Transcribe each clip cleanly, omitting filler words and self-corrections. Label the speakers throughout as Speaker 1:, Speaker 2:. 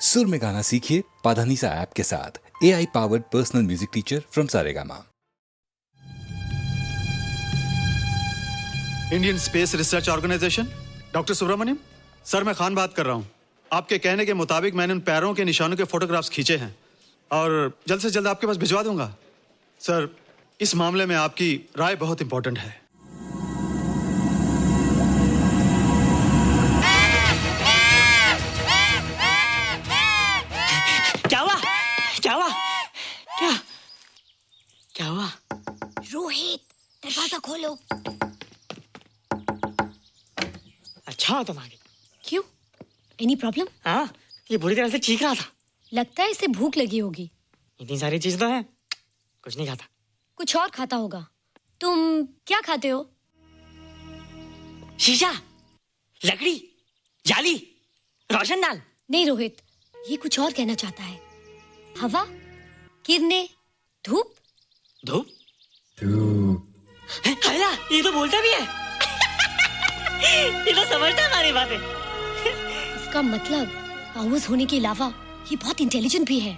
Speaker 1: सुर में गाना सीखिए पाधानीसा ऐप के साथ। AI powered personal music teacher from Saregama.
Speaker 2: Indian space research organisation, doctor Subramanyam sir, मैं खान बात कर रहा हूँ। आपके कहने के मुताबिक मैंने उन पैरों के निशानों के फोटोग्राफ्स खींचे हैं और जल्द से जल्द आपके पास भिजवा दूंगा। सर, इस मामले में आपकी राय बहुत इंपॉर्टेंट है।
Speaker 3: क्या हुआ?
Speaker 4: रोहित, दरवाजा खोलो।
Speaker 3: अच्छा हो तुम आ गए।
Speaker 4: क्यों? Any problem?
Speaker 3: हाँ, ये बुरी तरह से चीख रहा था।
Speaker 4: लगता है इसे भूख लगी होगी।
Speaker 3: इतनी सारी चीज तो है, कुछ नहीं खाता।
Speaker 4: कुछ और खाता होगा। तुम क्या खाते हो?
Speaker 3: शीशा, लकड़ी, जाली, रोशनदान।
Speaker 4: नहीं रोहित, ये कुछ और कहना चाहता है। हवा, किरणें, धूप।
Speaker 3: धूप? हैला, ये तो बोलता भी है। ये तो समझता है हमारी बातें।
Speaker 4: इसका मतलब पावर्स होने के अलावा ये बहुत इंटेलिजेंट भी है।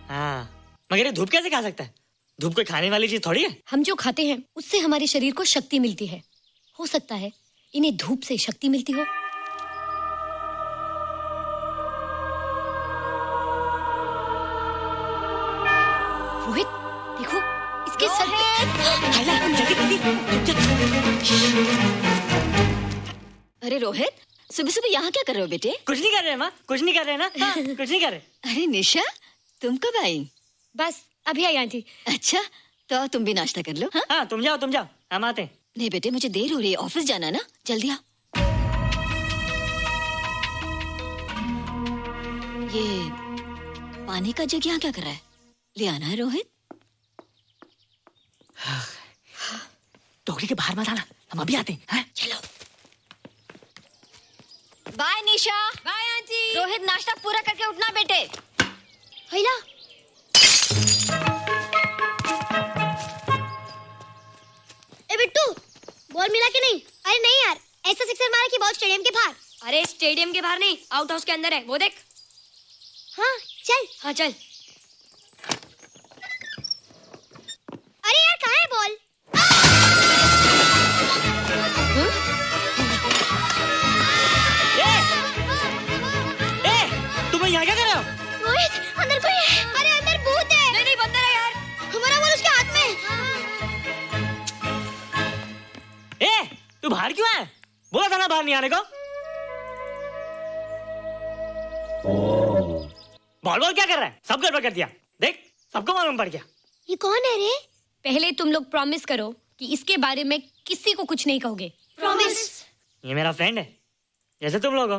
Speaker 3: हाँ, मगर ये धूप कैसे खा सकता है? धूप कोई खाने वाली चीज थोड़ी है।
Speaker 4: हम जो खाते हैं उससे हमारे शरीर को शक्ति मिलती है। हो सकता है इन्हें धूप से शक्ति मिलती हो। रोहित, देखो इसके सर
Speaker 5: अरे रोहित, सुबह सुबह यहाँ क्या कर रहे हो बेटे?
Speaker 3: कुछ नहीं कर रहे माँ, कुछ नहीं कर रहे ना। हाँ, कुछ नहीं कर रहे।
Speaker 5: अरे निशा, तुम कब आई?
Speaker 4: बस अभी आई आंटी।
Speaker 5: अच्छा, तो तुम भी नाश्ता कर लो। हाँ,
Speaker 3: हाँ, तुम जाओ, हम आते हैं।
Speaker 5: नहीं बेटे, मुझे देर हो रही है, ऑफिस जाना है ना, जल्दी आओ। ये पानी का जग यहाँ क्या कर रहा है? ले आना है रोहित।
Speaker 3: टोकरी के बाहर मत आना, हम अभी आते हैं।
Speaker 5: चलो। Bye Nisha.
Speaker 4: Bye aunty.
Speaker 5: Rohit, नाश्ता पूरा करके उठना बेटे।
Speaker 4: हैला,
Speaker 6: ए बिट्टू, बॉल मिला कि नहीं? अरे नहीं यार, ऐसा सिक्सर मारा कि बॉल स्टेडियम के बाहर।
Speaker 4: अरे स्टेडियम के बाहर नहीं, आउट हाउस के अंदर है, वो देख।
Speaker 6: हाँ चल।
Speaker 4: हाँ चल।
Speaker 6: अरे यार, कहाँ है बॉल?
Speaker 3: तुम यहाँ क्या कर रहे हो?
Speaker 6: रोहित, अंदर कोई है। अरे अंदर भूत है।
Speaker 4: नहीं बंदर है यार।
Speaker 6: हमारा बॉल उसके हाथ में।
Speaker 3: तू बाहर क्यों है? बोला था ना बाहर नहीं आने को। बॉल क्या कर रहा है? सब गड़बड़ कर दिया। देख, सबको मालूम पड़ गया।
Speaker 6: ये कौन है रे?
Speaker 4: पहले तुम लोग प्रॉमिस करो कि इसके बारे में किसी को कुछ नहीं कहोगे।
Speaker 6: प्रॉमिस।
Speaker 3: ये मेरा फ्रेंड है, जैसे तुम लोग हो।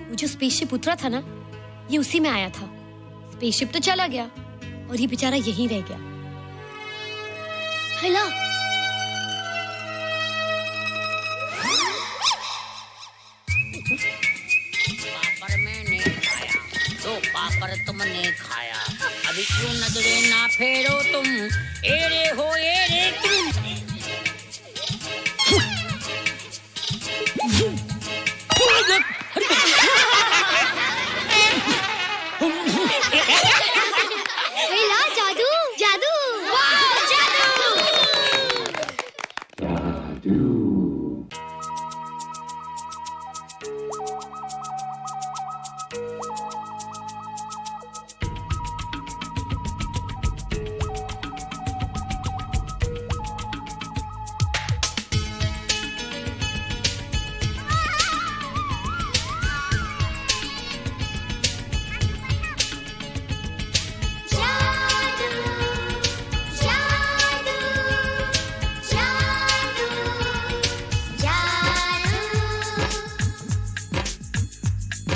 Speaker 4: वो जो स्पेसशिप उतरा था ना, ये उसी में आया था। स्पेसशिप तो चला गया और ये बेचारा यहीं रह गया।
Speaker 6: हैला,
Speaker 7: पापड़ मैंने खाया, दो पापड़ तुमने खाया, अभी क्यों नजरे ना फेरो तुम, एरे हो एरे तुम।
Speaker 6: हैला, जादू जादू। वाह, जादू।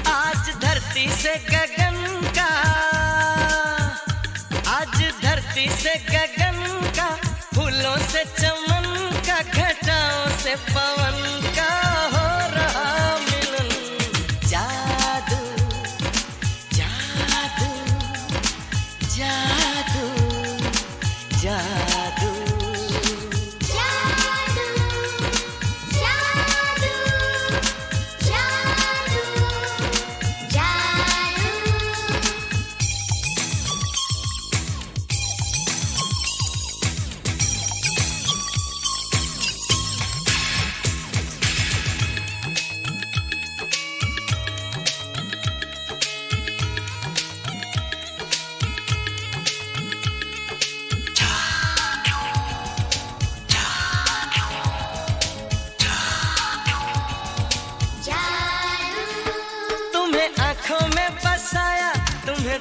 Speaker 8: आज धरती से गगन का, आज धरती से गगन का, फूलों से चमन का, घटाओं से पवन का हो रहा मिलन। जादू जादू जादू जादू।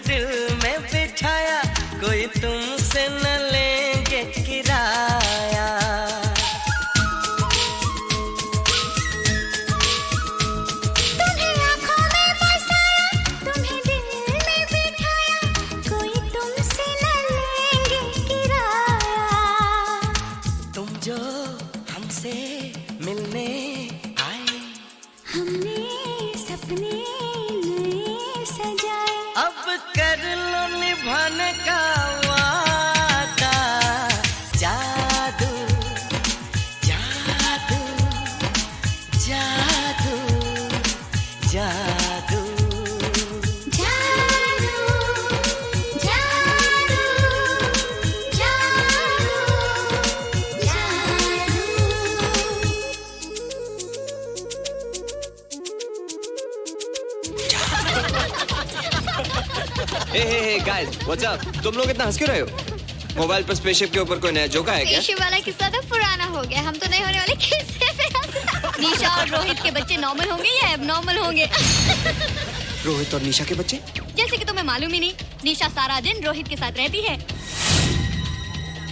Speaker 8: दिल में बिठाया, कोई तुमसे न लेंगे किराया।
Speaker 6: तुम्हें आँखों में बसाया, तुम्हें दिल में बिठाया, कोई तुमसे न लेंगे किराया।
Speaker 8: तुम जो हमसे मिलने आए,
Speaker 6: हमने सपने नए सजाए,
Speaker 8: अब कर लो निभाने का वादा। जादू जादू जादू जादू
Speaker 6: जादू जादू जादू
Speaker 9: हे गाइस, व्हाट्स अप? तुम लोग इतना हंस क्यों रहे हो? मोबाइल पर स्पेसशिप के ऊपर कोई नया जोक है क्या?
Speaker 6: स्पेसशिप वाला किस्सा तो पुराना हो गया, हम तो नहीं होने वाले किस्से पे हंसना। निशा और रोहित के बच्चे नॉर्मल होंगे या एबनॉर्मल होंगे?
Speaker 9: रोहित और निशा के बच्चे?
Speaker 4: जैसे कि तुम्हें मालूम ही नहीं, निशा सारा दिन रोहित के साथ रहती है।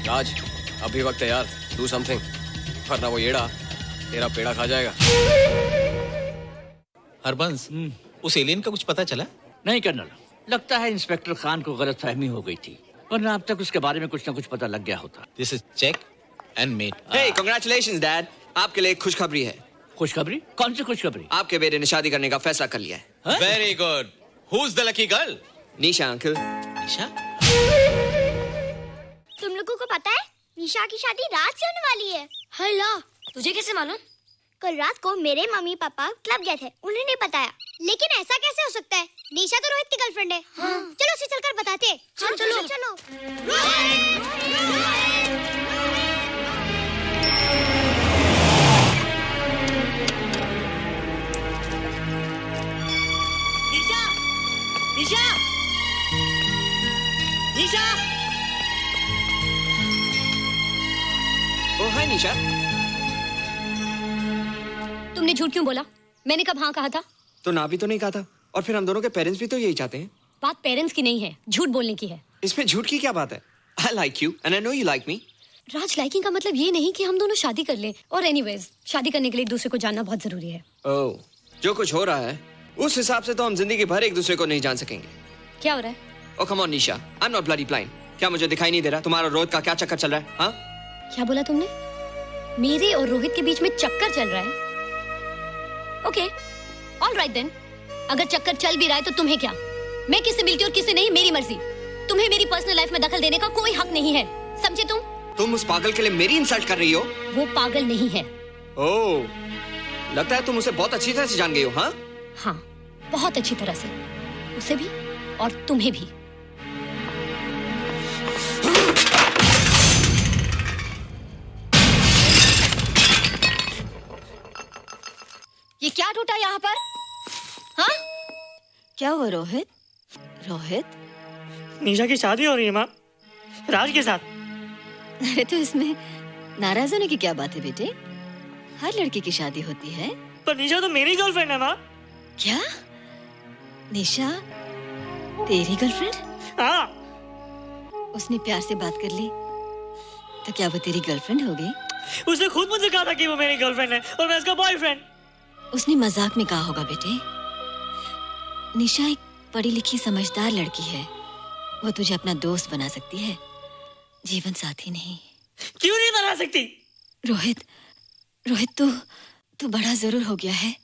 Speaker 10: राज, अभी वक्त है यार, डू समथिंग, वरना वो येड़ा तेरा पेड़ा खा जाएगा।
Speaker 11: हरबंस, उस एलियन का कुछ पता चला?
Speaker 3: नहीं कर्नल, लगता है इंस्पेक्टर खान को गलतफहमी हो गई थी, वरना अब तक उसके बारे में कुछ न कुछ पता लग गया होता।
Speaker 11: This is check and mate.
Speaker 9: Hey, congratulations dad, आपके लिए एक खुशखबरी है।
Speaker 3: खुशखबरी? कौन सी खुशखबरी?
Speaker 9: आपके बेटे ने शादी करने का फैसला कर लिया है।
Speaker 11: Very good. Who is the lucky girl?
Speaker 9: Nisha uncle.
Speaker 11: Nisha?
Speaker 6: तुम लोगों को पता है निशा की शादी रात से होने वाली है।
Speaker 4: हल्ला, तुझे कैसे मालूम?
Speaker 6: कल रात को मेरे मम्मी पापा क्लब गए थे, उन्होंने बताया। लेकिन ऐसा कैसे हो सकता है? निशा तो रोहित की गर्लफ्रेंड है। चलो उसे चलकर बताते हैं। चलो चलो।
Speaker 3: निशा! निशा! निशा!
Speaker 9: ओ हाय निशा।
Speaker 4: तुमने झूठ क्यों बोला? मैंने कब हाँ कहा था?
Speaker 9: तो ना भी तो नहीं कहा था, और फिर हम दोनों के पेरेंट्स भी तो यही चाहते हैं।
Speaker 4: बात पेरेंट्स की नहीं है, झूठ बोलने की है।
Speaker 9: इसमें झूठ की क्या बात है? I like you and I know you like me.
Speaker 4: Raj, liking का मतलब ये नहीं कि हम दोनों शादी कर लें। और एनीवेज, शादी करने के लिए एक दूसरे को जानना बहुत जरूरी है।
Speaker 9: ओह, जो कुछ हो रहा है उस हिसाब से तो हम जिंदगी भर एक दूसरे को नहीं जान सकेंगे।
Speaker 4: क्या हो रहा है?
Speaker 9: Oh come on Nisha, I am not bloody blind. क्या मुझे दिखाई नहीं दे रहा तुम्हारा रोहित का क्या चक्कर चल रहा है? हाँ,
Speaker 4: क्या बोला तुमने? मेरे और रोहित के बीच में चक्कर चल रहा है? Okay, all right then. अगर चक्कर चल भी रहा है तो तुम्हें क्या? मैं किससे मिलती हूँ और किससे नहीं, मेरी मर्जी। तुम्हें मेरी पर्सनल लाइफ में दखल देने का कोई हक नहीं है, समझे तुम?
Speaker 9: तुम उस पागल के लिए मेरी इंसल्ट कर रही हो?
Speaker 4: वो पागल नहीं है।
Speaker 9: ओह, लगता है तुम उसे बहुत अच्छी तरह से जान गई हो। हाँ
Speaker 4: हाँ, बहुत अच्छी तरह से, उसे भी और तुम्हें भी। ये क्या टूटा यहाँ पर? हाँ?
Speaker 5: क्या हुआ रोहित? रोहित,
Speaker 3: निशा की शादी हो रही है माँ, राज के साथ।
Speaker 5: अरे तो इसमें नाराज होने की क्या बात है बेटे? हर लड़की की शादी होती है।
Speaker 3: पर निशा तो मेरी गर्लफ्रेंड है माँ।
Speaker 5: क्या? निशा तेरी गर्लफ्रेंड?
Speaker 3: हाँ।
Speaker 5: उसने प्यार से बात कर ली तो क्या वो तेरी गर्लफ्रेंड हो गई?
Speaker 3: उसने खुद मुझसे कहा था कि वो मेरी गर्लफ्रेंड है और मैं उसका बॉयफ्रेंड।
Speaker 5: उसने मजाक में कहा होगा बेटे। निशा एक पढ़ी लिखी समझदार लड़की है, वो तुझे अपना दोस्त बना सकती है, जीवन साथी नहीं।
Speaker 3: क्यों नहीं बना सकती?
Speaker 5: रोहित, रोहित तू बड़ा जरूर हो गया है,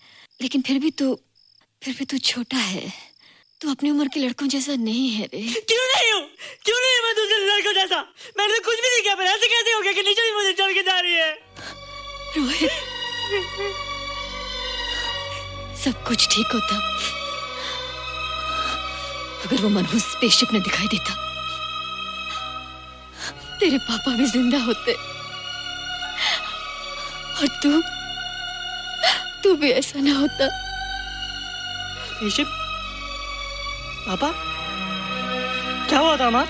Speaker 5: लेकिन फिर भी तू छोटा है। तू अपनी उम्र के लड़कों जैसा नहीं है रे।
Speaker 3: क्यों नहीं हूँ? क्यों नहीं है मैं दूसरे लड़कों जैसा? मैंने तो कुछ भी नहीं किया, पर ऐसे कैसे हो गया कि निशा भी मुझे चल के जा रही है?
Speaker 5: रोहित, सब कुछ ठीक होता अगर वो मनहूस स्पेसशिप ने दिखाई देता। तेरे पापा भी जिंदा होते और तू भी ऐसा ना होता।
Speaker 3: स्पेसशिप? पापा? क्या हुआ था माँ?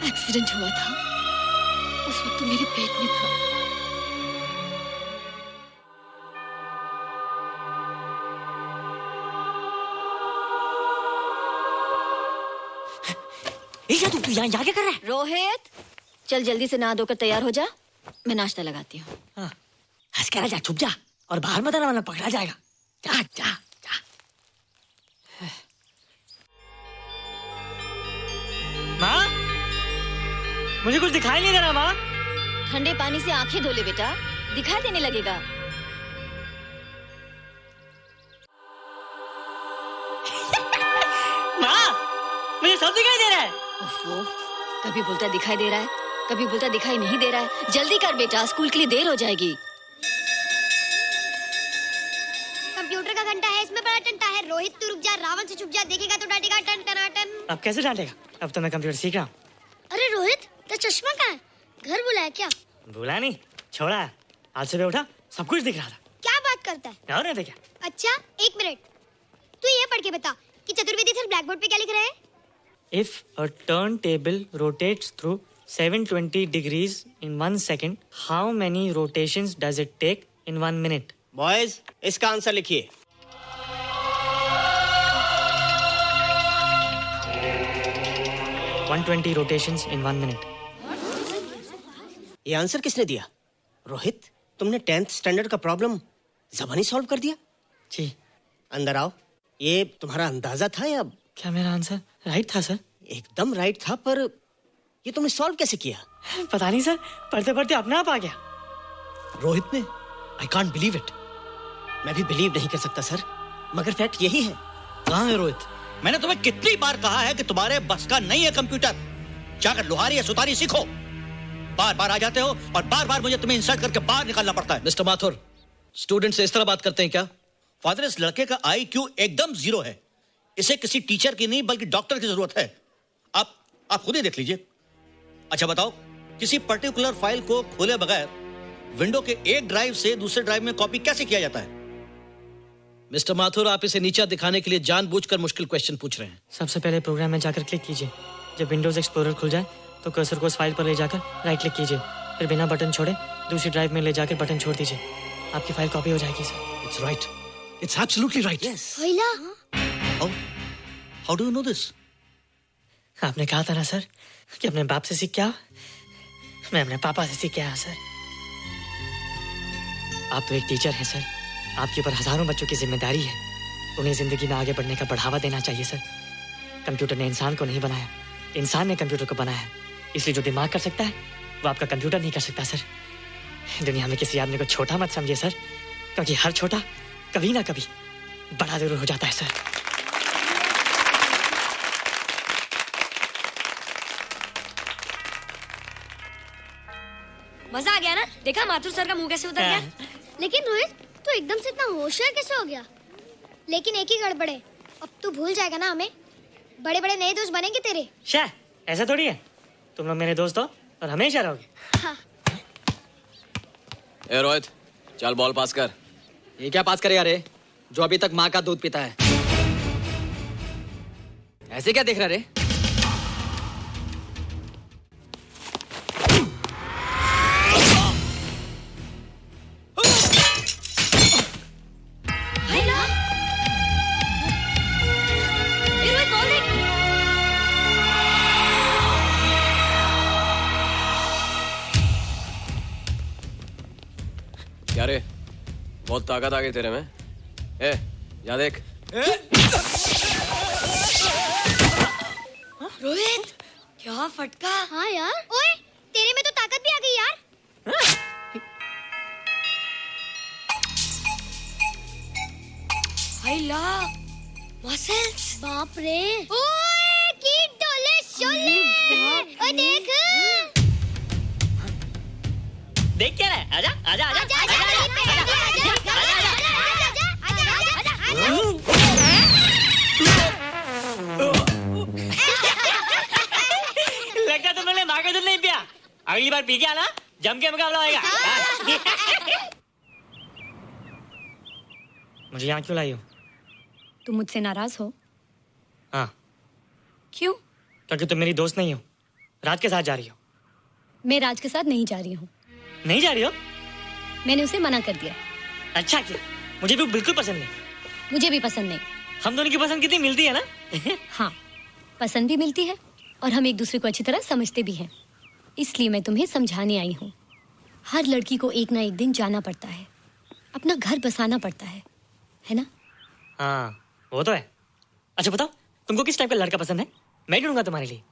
Speaker 5: एक्सीडेंट हुआ था, उस वक्त तू मेरे पेट में था।
Speaker 12: निशा तू यहाँ क्या कर रहा है?
Speaker 5: रोहित, चल जल्दी से नहा धोकर तैयार हो जा, मैं नाश्ता लगाती हूँ।
Speaker 12: हंस कर जा, छुप जा और बाहर मत आना वरना पकड़ा जाएगा। जा जा जा। माँ, मुझे कुछ दिखाई नहीं दे रहा माँ।
Speaker 5: ठंडे पानी से आंखें धो ले बेटा, दिखाई देने लगेगा।
Speaker 12: माँ, मुझे सब दिखाई दे रहा है।
Speaker 5: ओफो, कभी बोलता दिखाई दे रहा है, कभी बोलता दिखाई नहीं दे रहा है। जल्दी कर बेटा, स्कूल के लिए देर हो जाएगी।
Speaker 6: कंप्यूटर का घंटा है, इसमें बड़ा टंटा है। रोहित तू रुक जा, रावण से छुप जा, देखेगा तो डांटेगा टन टनाटन।
Speaker 12: अब कैसे डांटेगा? अब तो मैं कंप्यूटर सीख रहा हूँ।
Speaker 6: अरे रोहित, तेरा चश्मा कहाँ है? घर बुलाया क्या?
Speaker 12: भूला नहीं, छोड़ा। आज सुबह उठा, सब कुछ दिख रहा था।
Speaker 6: क्या बात करता है?
Speaker 12: और नहीं देखा।
Speaker 6: अच्छा, एक मिनट, तू ये पढ़ के बता कि चतुर्वेदी सर ब्लैक बोर्ड पे क्या लिख रहे हैं?
Speaker 12: If a turntable rotates through 720 degrees in 1 second, how many rotations does it take in 1 minute?
Speaker 13: Boys, इसका आंसर लिखिए।
Speaker 12: One 120 rotations in 1 minute.
Speaker 13: ये आंसर किसने दिया? रोहित, तुमने 10th स्टैंडर्ड का प्रॉब्लम ज़बानी सॉल्व कर दिया?
Speaker 12: जी।
Speaker 13: अंदर आओ। ये तुम्हारा अंदाजा था या?
Speaker 12: क्या मेरा आंसर राइट था सर?
Speaker 13: एकदम राइट था, पर ये तुमने सॉल्व कैसे किया?
Speaker 12: पता नहीं सर, पढ़ते पढ़ते अपने आप आ गया।
Speaker 13: रोहित ने? I can't believe it. मैं भी बिलीव नहीं कर सकता सर, मगर फैक्ट यही है।
Speaker 3: कहाँ है रोहित? मैंने तुम्हें कितनी बार कहा है कि तुम्हारे बस का नहीं है कंप्यूटर। जाकर लोहारी या सुतारी सीखो। बार बार आ जाते हो और बार बार मुझे तुम्हें इंसल्ट करके बाहर निकालना पड़ता है।
Speaker 14: मिस्टर माथुर, स्टूडेंट से इस तरह बात करते हैं क्या?
Speaker 3: फादर, इस लड़के का IQ एकदम 0 है। इसे किसी टीचर की नहीं बल्कि डॉक्टर की जरूरत है। आप खुद ही देख लीजिए। अच्छा बताओ, किसी पर्टिकुलर फाइल को खोले बगैर विंडो के एक ड्राइव से दूसरे ड्राइव में कॉपी कैसे किया जाता है?
Speaker 14: मिस्टर माथुर, आप इसे नीचा दिखाने के लिए जानबूझकर मुश्किल क्वेश्चन पूछ रहे हैं।
Speaker 12: सबसे पहले प्रोग्राम में जाकर क्लिक कीजिए। जब विंडोज एक्सप्लोरर खुल जाए तो कर्सर को उस फाइल पर ले जाकर राइट क्लिक कीजिए, फिर बिना बटन छोड़े दूसरी ड्राइव में ले जाकर बटन छोड़ दीजिए। आपकी फाइल कॉपी हो जाएगी sir.
Speaker 14: It's right, it's absolutely right.
Speaker 3: How do you know this?
Speaker 12: आपने कहा था ना सर कि अपने बाप से सीख के आओ। मैं अपने पापा से सीख के आया सर। आप तो एक टीचर हैं सर, आपके ऊपर हजारों बच्चों की जिम्मेदारी है। उन्हें जिंदगी में आगे बढ़ने का बढ़ावा देना चाहिए सर। कंप्यूटर ने इंसान को नहीं बनाया, इंसान ने कंप्यूटर को बनाया। इसलिए जो दिमाग कर सकता है वो आपका कंप्यूटर नहीं कर सकता सर। दुनिया में किसी आदमी को छोटा मत समझिए सर, क्योंकि हर छोटा कभी ना कभी बड़ा जरूर हो जाता है सर।
Speaker 6: मजा आ गया ना? देखा माथुर सर का मुंह कैसे उतर गया? लेकिन रोहित, तू एकदम से इतना होशियार कैसे हो गया? लेकिन एक ही गड़बड़ है, अब तू भूल जाएगा ना हमें। बड़े बड़े नए दोस्त बनेंगे तेरे।
Speaker 12: शाह, ऐसा थोड़ी है। तुम लोग मेरे दोस्त हो और हमेशा रहोगे।
Speaker 6: हाँ।
Speaker 10: ए रोहित, चल बॉल पास कर।
Speaker 15: ये क्या पास करेगा रे, जो अभी तक माँ का दूध पीता है? ऐसे क्या देख रहा रे?
Speaker 10: क्या रे, बहुत ताकत आ गई तेरे में। ए, जा देख।
Speaker 6: रोहित, क्या फटका। हाँ यार। ओए, तेरे में तो ताकत भी आ गई यार। हाय ला, मसल्स। बाप रे। ओए, कीट डोले शोले। ओए देख।
Speaker 12: देख क्या है? आजा आजा आजा आजा आजा लगता तुमने माँ का दूध नहीं पिया। अगली बार पी के आना, जम के मुकाबला होएगा। मुझे यहाँ क्यों लाई हो?
Speaker 4: तुम मुझसे नाराज हो?
Speaker 12: हाँ।
Speaker 4: क्यों?
Speaker 12: क्योंकि तुम मेरी दोस्त नहीं हो, राज के साथ जा रही हो।
Speaker 4: मैं राज के साथ नहीं जा रही हूँ।
Speaker 12: नहीं जा रही हो?
Speaker 4: मैंने उसे मना कर दिया।
Speaker 12: अच्छा किया, मुझे भी बिल्कुल पसंद नहीं।
Speaker 4: मुझे भी पसंद नहीं।
Speaker 12: हम दोनों की पसंद कितनी मिलती है ना?
Speaker 4: हाँ, पसंद भी मिलती है और हम एक दूसरे को अच्छी तरह समझते भी हैं। इसलिए मैं तुम्हें समझाने आई हूँ। हर लड़की को एक ना एक दिन जाना पड़ता है, अपना घर बसाना पड़ता है ना?
Speaker 12: हाँ वो तो है। अच्छा बताओ, तुमको किस टाइप का लड़का पसंद है? मैं ढूंढूंगा तुम्हारे लिए।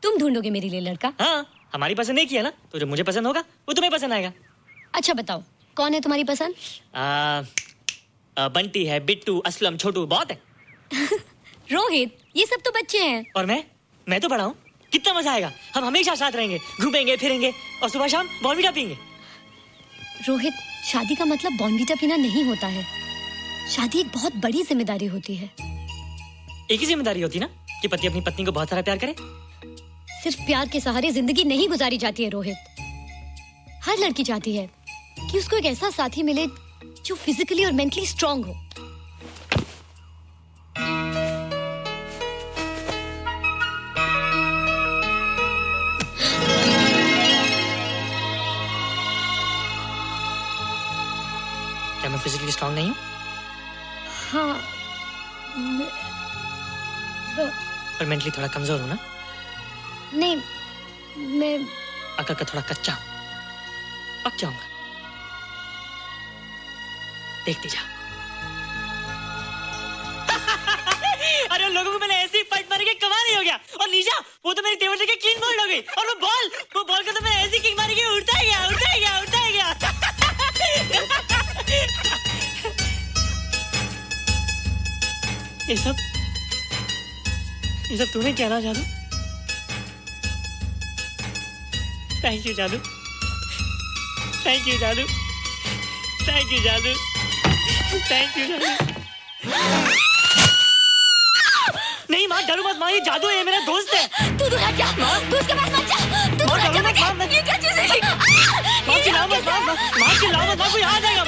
Speaker 4: तुम ढूंढोगे मेरे लिए लड़का?
Speaker 12: हाँ, हमारी पसंद एक ही है ना, तो जो मुझे पसंद होगा वो तुम्हें पसंद आएगा।
Speaker 4: अच्छा बताओ, कौन है तुम्हारी पसंद?
Speaker 12: बंटी है, बिट्टू, असलम, छोटू, बहुत है।
Speaker 4: रोहित, ये सब तो बच्चे हैं।
Speaker 12: और मैं तो बड़ा हूँ। कितना मजा आएगा, हम हमेशा साथ रहेंगे, घूमेंगे फिरेंगे और सुबह शाम बॉर्नवीटा पीएंगे।
Speaker 4: रोहित, शादी का मतलब बॉर्नवीटा पीना नहीं होता है। शादी एक बहुत बड़ी जिम्मेदारी होती है।
Speaker 12: एक ही जिम्मेदारी होती है ना कि पति अपनी पत्नी को बहुत सारा प्यार करे।
Speaker 4: सिर्फ प्यार के सहारे जिंदगी नहीं गुजारी जाती है रोहित। हर लड़की चाहती है कि उसको एक ऐसा साथी मिले जो फिजिकली और मेंटली स्ट्रांग हो।
Speaker 12: क्या मैं फिजिकली स्ट्रांग नहीं हूँ?
Speaker 4: हाँ,
Speaker 12: पर मेंटली थोड़ा कमजोर हूँ ना?
Speaker 4: नहीं, मैं
Speaker 12: अकल का थोड़ा कच्चा हूँ, पक जाऊंगा। देखती जा। अरे लोगों को मैंने ऐसी फाइट मारी कि कमाल ही हो गया। और निशा, वो तो मेरी टेबल से क्लीन बोल्ड हो गई। और वो बॉल का तो मैंने ऐसी किक मारी कि उड़ता ही गया। ये सब तूने क्या ना जादू? थैंक यू जादू। थैंक यू जादू। थैंक यू जादू। थैंक यू जादू। नहीं माँ, डरो मत माँ, ये जादू है, मेरा दोस्त है।
Speaker 4: तू दूर हट जा, तू उसके पास मत जा। तू दूर हट जा बेटे। ये क्या चीज़ है?
Speaker 12: माँ चिल्लाओ मत, माँ चिल्लाओ मत, माँ कोई आ जाएगा।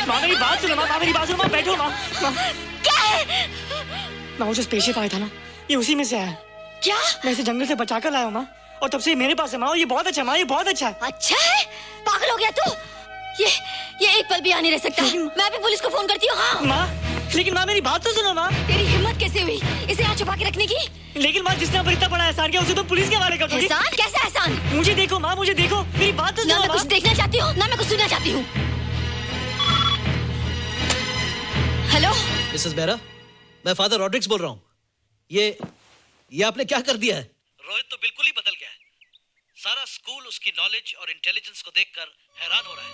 Speaker 12: माँ मेरी बात सुनो, माँ मेरी बात सुनो, माँ बैठो। माँ
Speaker 4: क्या है?
Speaker 12: माँ वो जो स्पेसशिप आया था ना, ये उसी में से आया।
Speaker 4: क्या?
Speaker 12: मैं इसे जंगल से बचा कर लाया हूँ माँ, और तब से मेरे पास है माँ। और ये बहुत अच्छा है माँ, ये बहुत अच्छा है।
Speaker 4: अच्छा है? पागल हो गया तू? ये एक पल भी आ नहीं रह सकता। मैं भी पुलिस को फोन करती हूँ। हाँ
Speaker 12: माँ, लेकिन माँ मेरी बात तो सुनो माँ।
Speaker 4: तेरी हिम्मत कैसे हुई इसे यहाँ छुपा के रखने की?
Speaker 12: लेकिन माँ, जिसने इतना बड़ा एहसान किया उसे तो पुलिस के हवाले कर दोगी।
Speaker 4: एहसान? कैसा एहसान?
Speaker 12: मुझे देखो माँ, मुझे देखो, मेरी बात तो सुनो।
Speaker 4: ना मैं कुछ देखना चाहती हूँ, ना मैं कुछ सुनना चाहती हूँ। हेलो
Speaker 14: मिसेस बेरा, मैं फादर रॉड्रिक्स बोल रहा हूँ। ये आपने क्या कर दिया है? रोहित तो बिल्कुल ही बदल गया है। सारा स्कूल उसकी नॉलेज और इंटेलिजेंस को देखकर हैरान हो रहा है।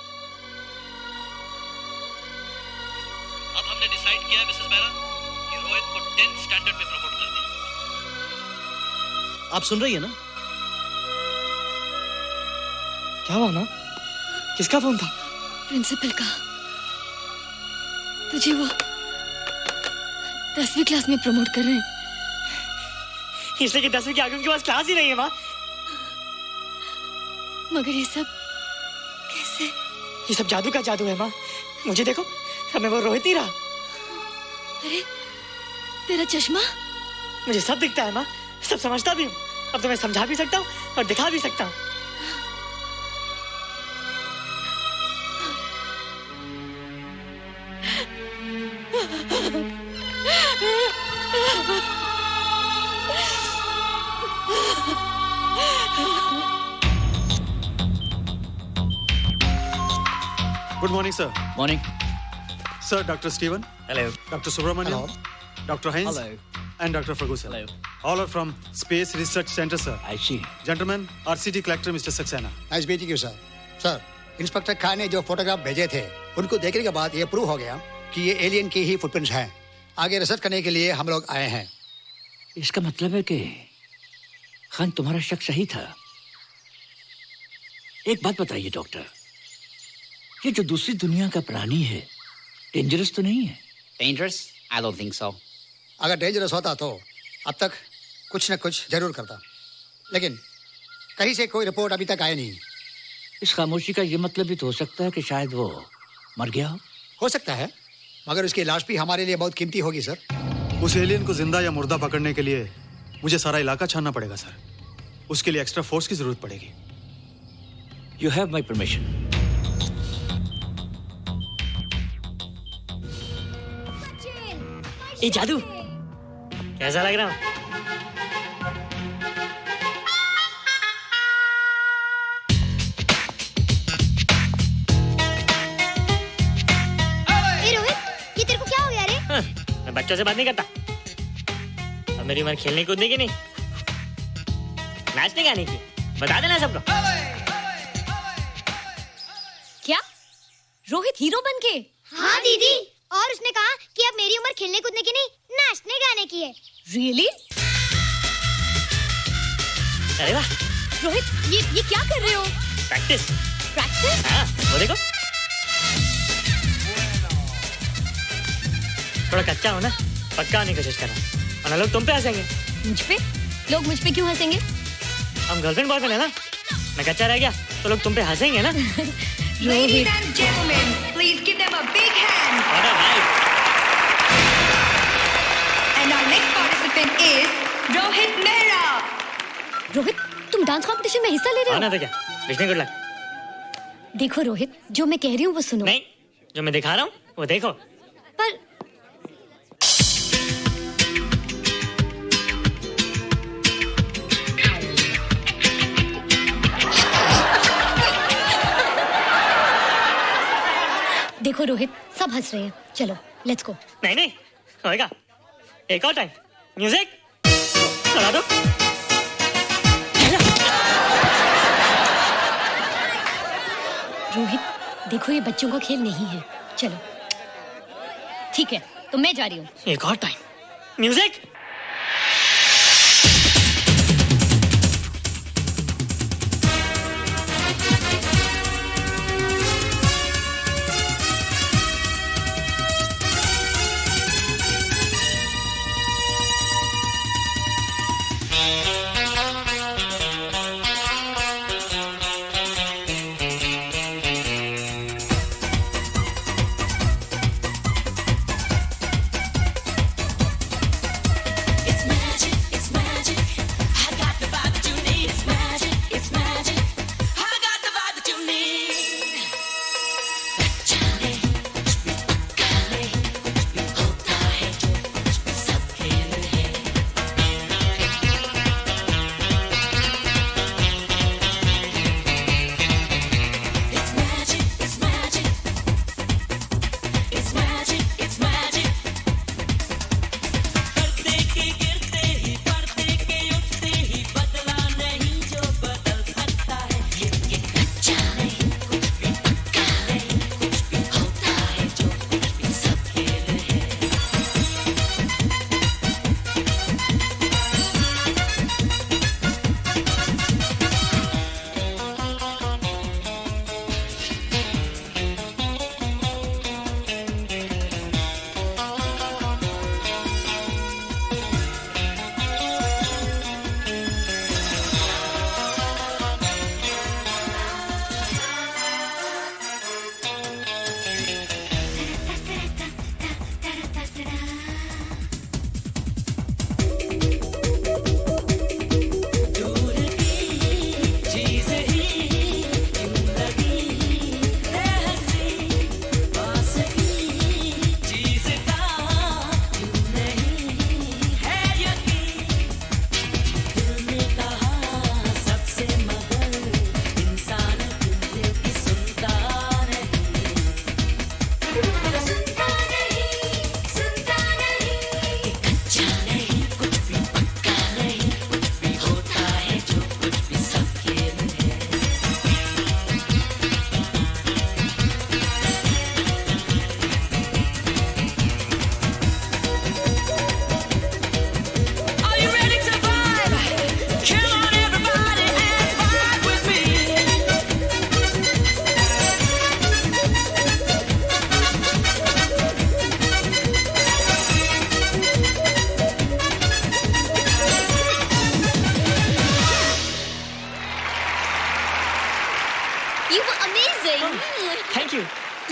Speaker 14: अब हमने डिसाइड किया है मिसेस बेरा कि रोहित को 10th स्टैंडर्ड में प्रमोट कर दें। आप सुन रही है ना?
Speaker 12: क्या हुआ माँ? किसका फोन था?
Speaker 4: प्रिंसिपल का। तुझे वो 10वीं क्लास में प्रमोट कर रहे हैं।
Speaker 12: इसलिए कि 10वीं के आगे उनके पास क्लास ही नहीं है माँ।
Speaker 4: मगर ये सब कैसे?
Speaker 12: ये सब जादू का जादू है माँ। मुझे देखो, अब मैं वो रोहित ही रहा।
Speaker 4: अरे तेरा चश्मा?
Speaker 12: मुझे सब दिखता है माँ, सब समझता भी हूँ। अब तो मैं समझा भी सकता हूँ और दिखा भी सकता हूँ।
Speaker 2: Good morning, sir.
Speaker 15: Morning.
Speaker 2: Sir, Dr. Steven.
Speaker 15: Hello.
Speaker 2: Dr. Subramaniam. Dr. Heinz.
Speaker 15: Hello.
Speaker 2: And Dr. Ferguson.
Speaker 15: Hello.
Speaker 2: All are from Space Research Center, sir.
Speaker 15: I see.
Speaker 2: Gentlemen, our city collector, Mr. Saxena.
Speaker 16: Nice meeting you sir. Sir, inspector Khan ने जो photograph भेजे थे, उनको देखने के बाद ये prove हो गया कि ये एलियन की ही फुटप्रिंट्स हैं। आगे रिसर्च करने के लिए हम लोग आए हैं।
Speaker 15: इसका मतलब है कि खान, तुम्हारा शक सही था। एक बात बताइए डॉक्टर, ये जो दूसरी दुनिया का प्राणी है, डेंजरस तो नहीं है?
Speaker 7: Dangerous? I don't think so.
Speaker 16: अगर डेंजरस होता तो अब तक कुछ न कुछ जरूर करता, लेकिन कहीं से कोई रिपोर्ट अभी तक आई नहीं।
Speaker 15: इस खामोशी का ये मतलब भी तो हो सकता है कि शायद वो मर गया
Speaker 16: हो सकता है, मगर उसकी लाश भी हमारे लिए बहुत कीमती होगी सर।
Speaker 2: उस एलियन को जिंदा या मुर्दा पकड़ने के लिए मुझे सारा इलाका छानना पड़ेगा सर। उसके लिए एक्स्ट्रा फोर्स की जरूरत पड़ेगी।
Speaker 15: You have my permission.
Speaker 12: ये जादू कैसा लग रहा हूँ? बच्चों से बात नहीं करता। अब मेरी उम्र खेलने कूदने की नहीं, नाचने गाने की। बता देना सबको।
Speaker 4: क्या रोहित हीरो बन के?
Speaker 6: हाँ दीदी, और उसने कहा कि अब मेरी उम्र खेलने कूदने की नहीं, नाचने गाने की है।
Speaker 4: Really?
Speaker 12: अरे वाह
Speaker 4: रोहित, ये क्या कर रहे हो?
Speaker 12: प्रैक्टिस।
Speaker 4: प्रैक्टिस?
Speaker 12: हाँ, वो देखो। थोड़ा कच्चा हो ना, पक्का होने की कोशिश करना, वरना लोग तुम पे हंसेंगे।
Speaker 4: मुझ पे? लोग मुझ पे क्यों हंसेंगे?
Speaker 12: हम गर्लफ्रेंड बॉयफ्रेंड है ना, मैं कच्चा रह गया तो लोग तुम पे हंसेंगे ना।
Speaker 17: Ladies and gentlemen, please give them a big hand.
Speaker 12: What a hype.
Speaker 17: And our next participant is Rohit Mehra.
Speaker 4: Rohit, तुम डांस कंपटीशन में हिस्सा ले रहे हो?
Speaker 12: ना तो क्या, विश मी गुड लक।
Speaker 4: देखो रोहित, जो मैं कह रही हूँ वो सुनो।
Speaker 12: नहीं, जो मैं दिखा रहा हूँ वो देखो।
Speaker 4: पर देखो रोहित, सब हंस रहे हैं। चलो लेट्स गो।
Speaker 12: नहीं नहीं होएगा, एक और टाइम। म्यूजिक चला दो।
Speaker 4: रोहित देखो, ये बच्चों का खेल नहीं है। चलो ठीक है, तो मैं जा रही हूँ।
Speaker 12: एक और time. Music.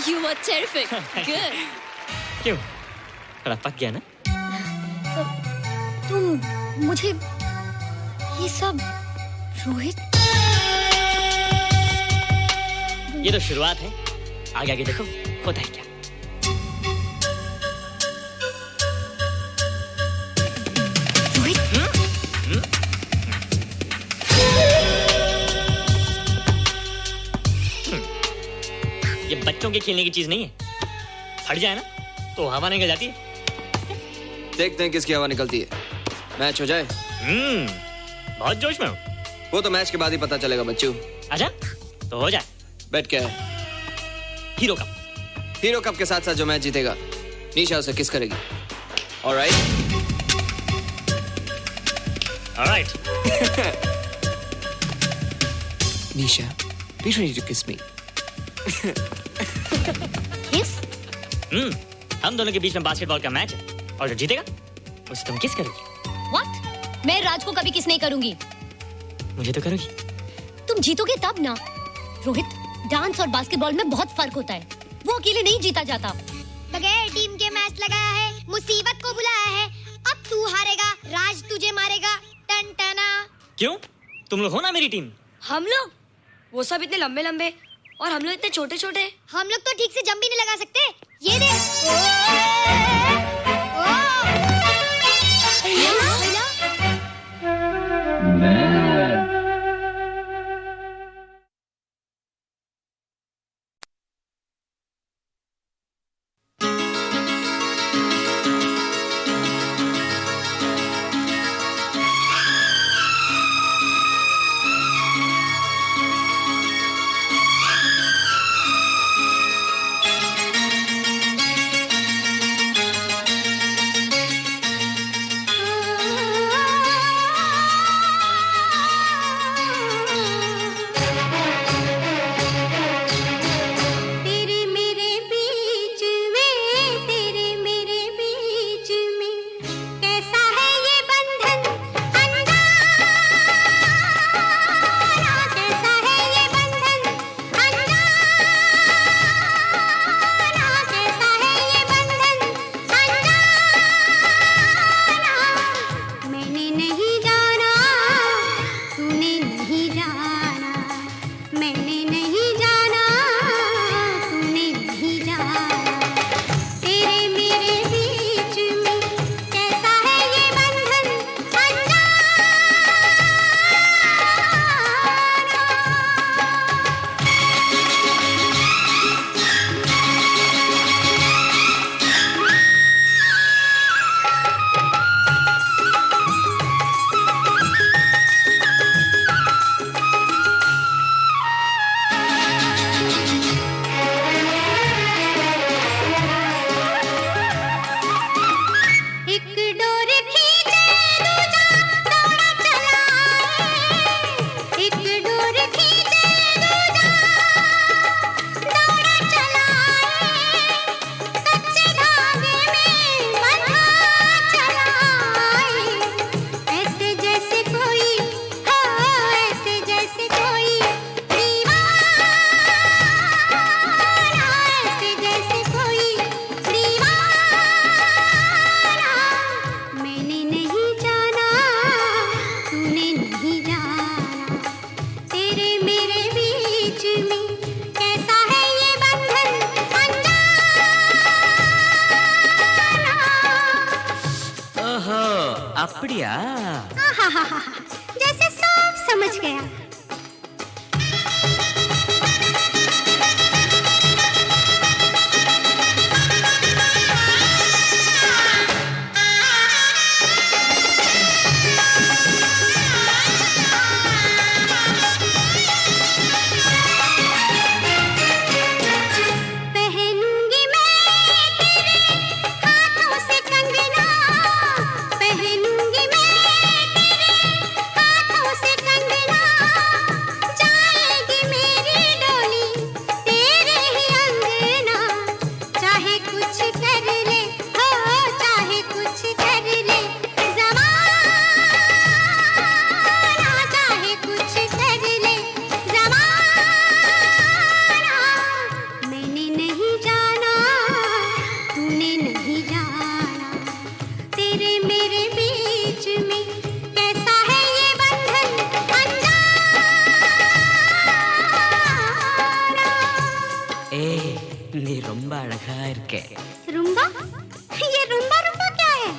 Speaker 4: You were terrific. Good.
Speaker 12: क्यों? थोड़ा पक गया ना?
Speaker 4: तुम मुझे ये सब रोहित,
Speaker 12: ये तो शुरुआत है, आगे आगे देखो होता है क्या। ये बच्चों के खेलने की चीज नहीं है, फट जाए ना तो हवा निकल जाती है।
Speaker 9: देखते हैं किसकी हवा निकलती है। मैच हो जाए।
Speaker 12: बहुत जोश में हूँ।
Speaker 9: वो तो मैच के बाद ही पता चलेगा बच्चू।
Speaker 12: अच्छा तो हो जाए।
Speaker 9: बेट क्या है?
Speaker 12: Hero cup.
Speaker 9: हीरो कप के साथ साथ जो मैच जीतेगा निशा उसे किस करेगी। Alright.
Speaker 12: Alright.
Speaker 9: Nisha, be ready to kiss me.
Speaker 12: किस? हम दोनों के बीच में बास्केटबॉल का मैच है और जो जीतेगा उसे तुम किस करोगी।
Speaker 4: What? मैं राज को कभी किस नहीं करूंगी।
Speaker 12: मुझे तो करोगी।
Speaker 4: तुम जीतोगे तब ना। रोहित, डांस और बास्केटबॉल में बहुत फर्क होता है। वो अकेले नहीं जीता जाता।
Speaker 6: बगैर टीम के मैच लगाया है, मुसीबत को बुलाया है। अब तू हारेगा, राज तुझे मारेगा। टन टना।
Speaker 12: क्यों? तुम लोग हो ना मेरी टीम।
Speaker 18: हम लोग? वो सब इतने लंबे लंबे और हम लोग इतने छोटे छोटे।
Speaker 6: हम लोग तो ठीक से जंप भी नहीं लगा सकते। ये देख।
Speaker 15: அப்படியா?
Speaker 6: जैसे सब समझ गया।
Speaker 15: நீ ரொம்ப அழகா இருக்க.
Speaker 6: रुम्बा? ये रुम्बा रुम्बा क्या है?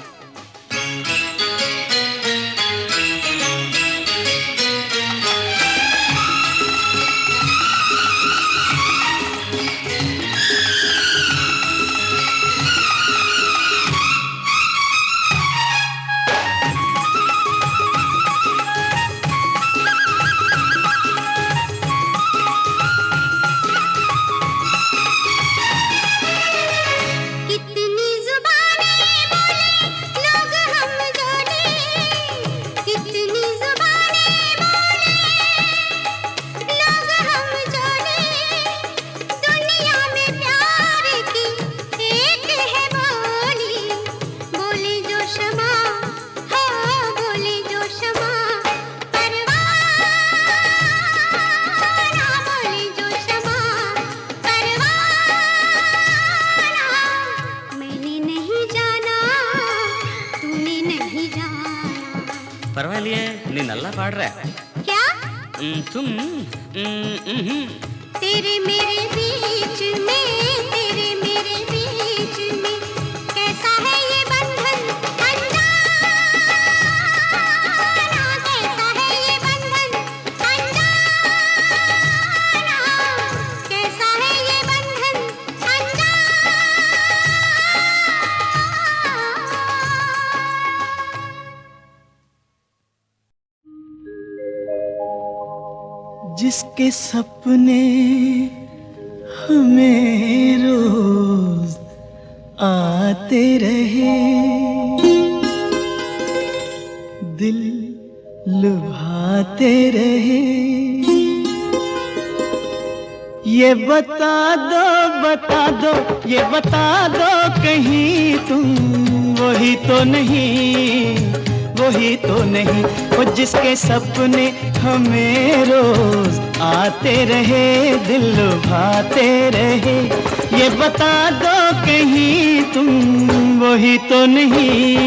Speaker 7: ಪರವಾಗಿಲ್ಲ ನೀನಲ್ಲ ಪಾಡ್ರೆ
Speaker 6: क्या
Speaker 7: तुम
Speaker 6: तेरे मेरे बीच में तेरे मेरे बीच में कैसा है ये बंधन अनजाना कैसा है ये बंधन अनजाना कैसा है ये बंधन
Speaker 19: जिसके सपने हमें रोज आते रहे, दिल लुभाते रहे, ये बता दो, ये बता दो कहीं तुम वही तो नहीं, वो जिसके सपने हमें रोज आते रहे, दिल लुभाते रहे, ये बता दो कहीं तुम वही तो नहीं।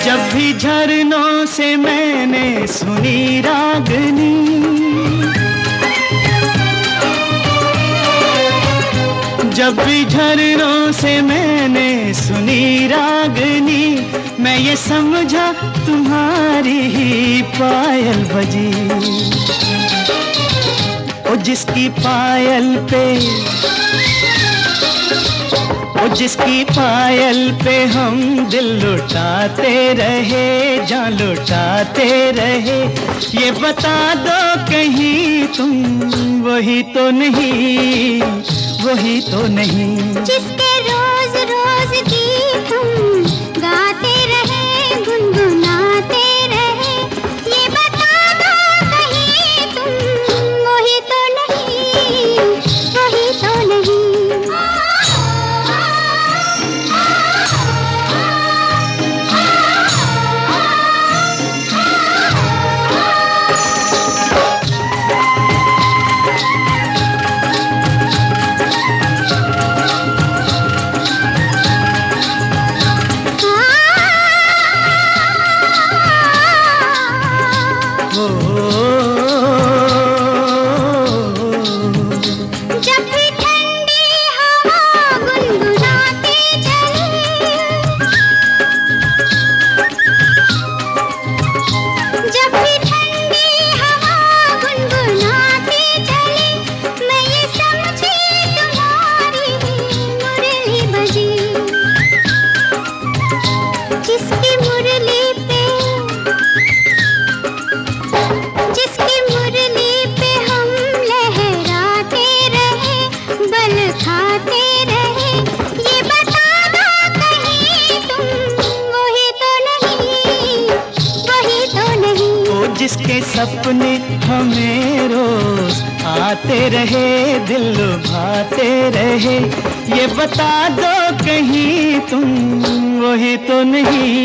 Speaker 19: जब भी झरनों से मैंने सुनी रागनी, जब भी झरनों से मैंने सुनी रागनी, मैं ये समझा तुम्हारी ही पायल बजी। ओ जिसकी पायल पे हम दिल लुटाते रहे, जान लुटाते रहे, ये बता दो कहीं तुम वही तो नहीं।
Speaker 6: जिसके रोज रोज गीत तुम गाते रहे, गुनगुनाते रहे, ये बता दो कहीं तुम वही तो नहीं।
Speaker 19: जिसके सपने हमें रोज आते रहे, दिल लुभाते रहे, ये बता दो कहीं तुम वही तो नहीं।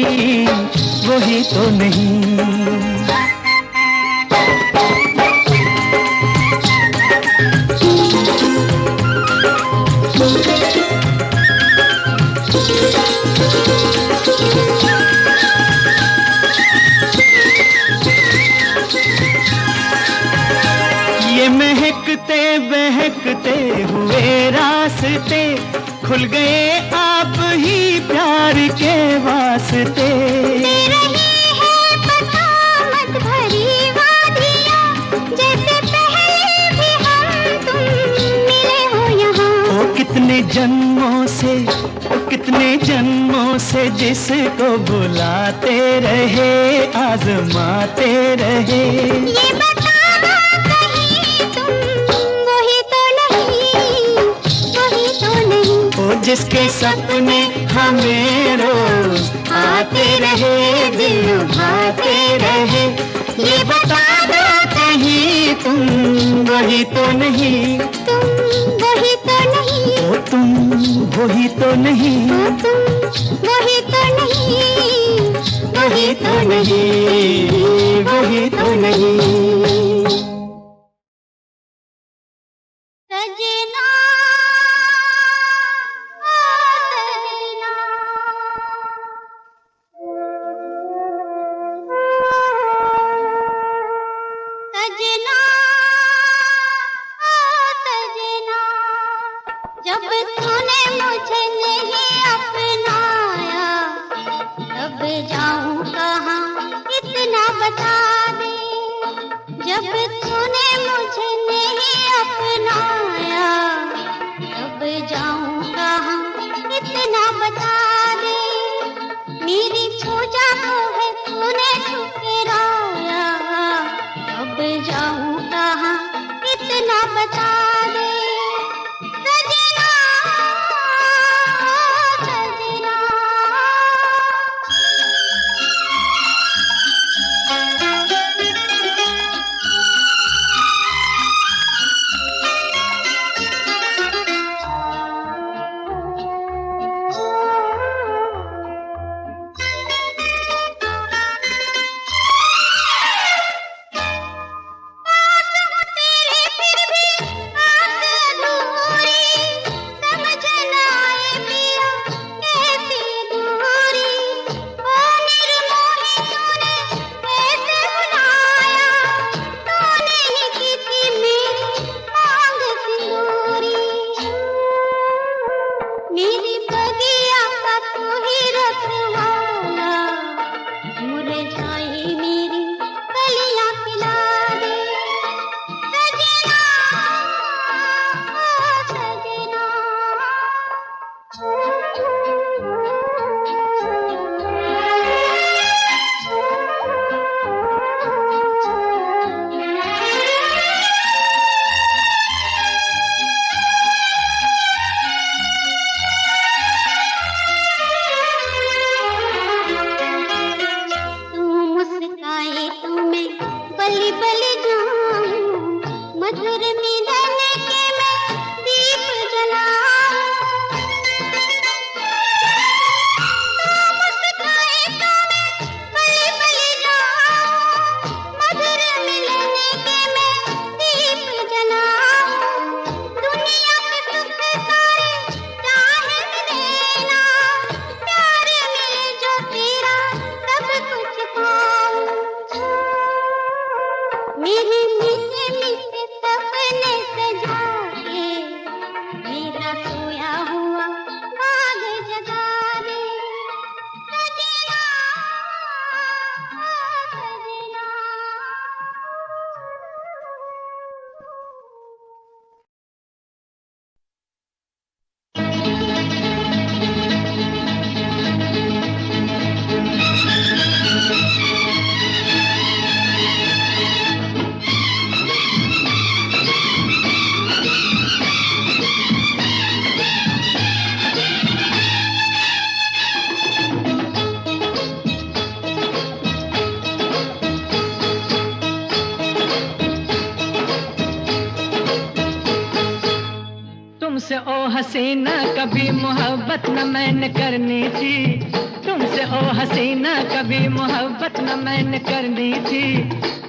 Speaker 19: ये महकते बहकते हुए रास्ते खुल गए आप ही प्यार के वास्ते।
Speaker 6: दे रही है पता मत भरी वादियाँ, जैसे पहले भी हम तुम मिले हो यहाँ।
Speaker 19: ओ कितने जन्मों से जिसको बुलाते रहे, आजमाते रहे,
Speaker 6: ये बता दो कहीं तुम वही तो नहीं।
Speaker 19: ओ जिसके सपने हमें रोज आते रहे, दिल लुभाते रहे, ये बता दो कहीं तुम वही तो नहीं।
Speaker 6: तुम वही तो नहीं।
Speaker 19: ओ तुम वही तो नहीं,
Speaker 6: वही तो नहीं,
Speaker 19: वही तो नहीं, वही तो नहीं।
Speaker 6: सजना सजना सजना, जब तूने मुझे नहीं अपनाया तब जाऊं कहाँ इतना बता दे। जब तूने मुझे नहीं अपनाया तब जाऊं कहाँ इतना बता दे। मेरी पूजा को है तूने ठुकराया, अब जाऊं कहाँ इतना बता दे। सजना सजना, मेरी बगिया का तू ही रखवाला, मुरझाई मेरी कलियां खिला दे। सजना सजना, मुस्काए तो मैं बलि बलि जाऊं, मधुर मिलन के मैं दीप जलाऊं। मुस्काए तो मैं बलि बलि जाऊं, मधुर मिलन के मैं दीप जलाऊं। दुनिया के सुख सारे चाहे लेना, प्यार मिले जो तेरा सब कुछ पाऊं। मेरे मीठे मीठे सपने सजा के मेरा सोया हुआ बाग जगा दे। सजना सजना,
Speaker 20: तुमसे ओ हसीना कभी मोहब्बत न मैंने करनी थी, तुमसे ओ हसीना कभी मोहब्बत न मैंने करनी थी,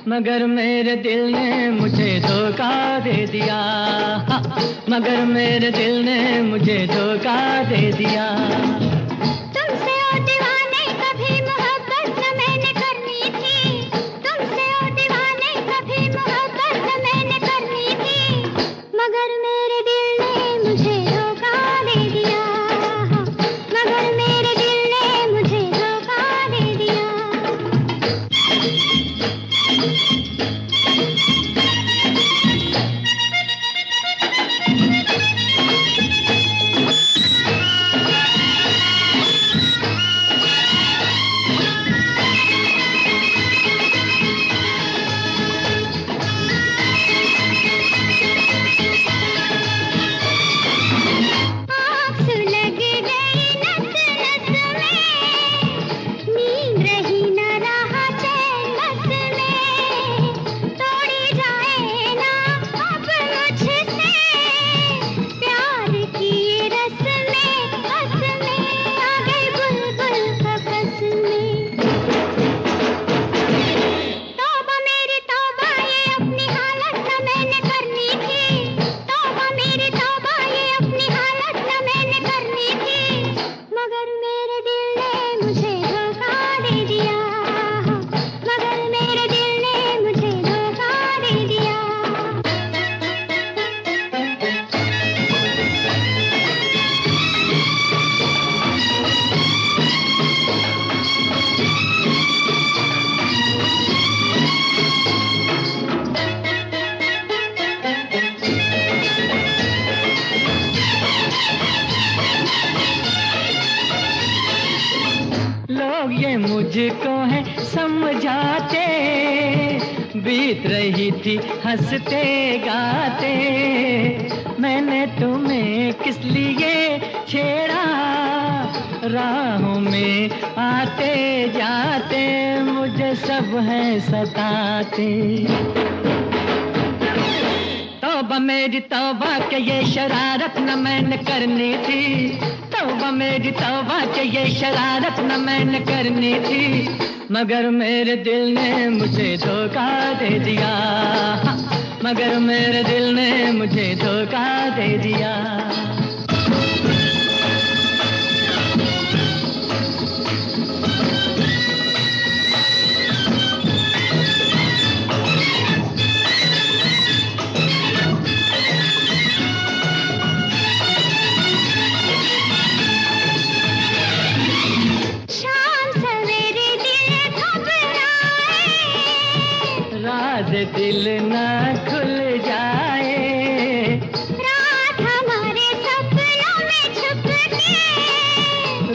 Speaker 20: मगर मेरे दिल ने मुझे धोखा दे दिया, हाँ, मगर मेरे दिल ने मुझे धोखा दे दिया।
Speaker 6: तुमसे ओ दीवाने कभी मोहब्बत न मैंने करनी थी, तुमसे ओ दीवाने कभी मोहब्बत न मैंने करनी थी, मगर मेरे दिल ने मुझे धोखा दे दिया, मगर मेरे दिल ने मुझे धोखा दे दिया।
Speaker 20: मुझको है समझाते, बीत रही थी हंसते गाते, मैंने तुम्हें किस लिए छेड़ा, राहों में आते जाते मुझे सब है सताते। तौबा मेरी तौबा के ये शरारत न मैंने करनी थी, तौबा मेरी तौबा के ये शरारत न मैंने करनी थी, मगर मेरे दिल ने मुझे धोखा दे दिया, मगर मेरे दिल ने मुझे धोखा दे दिया। दिल न खुल जाए, रात हमारे सपनों में छुप के,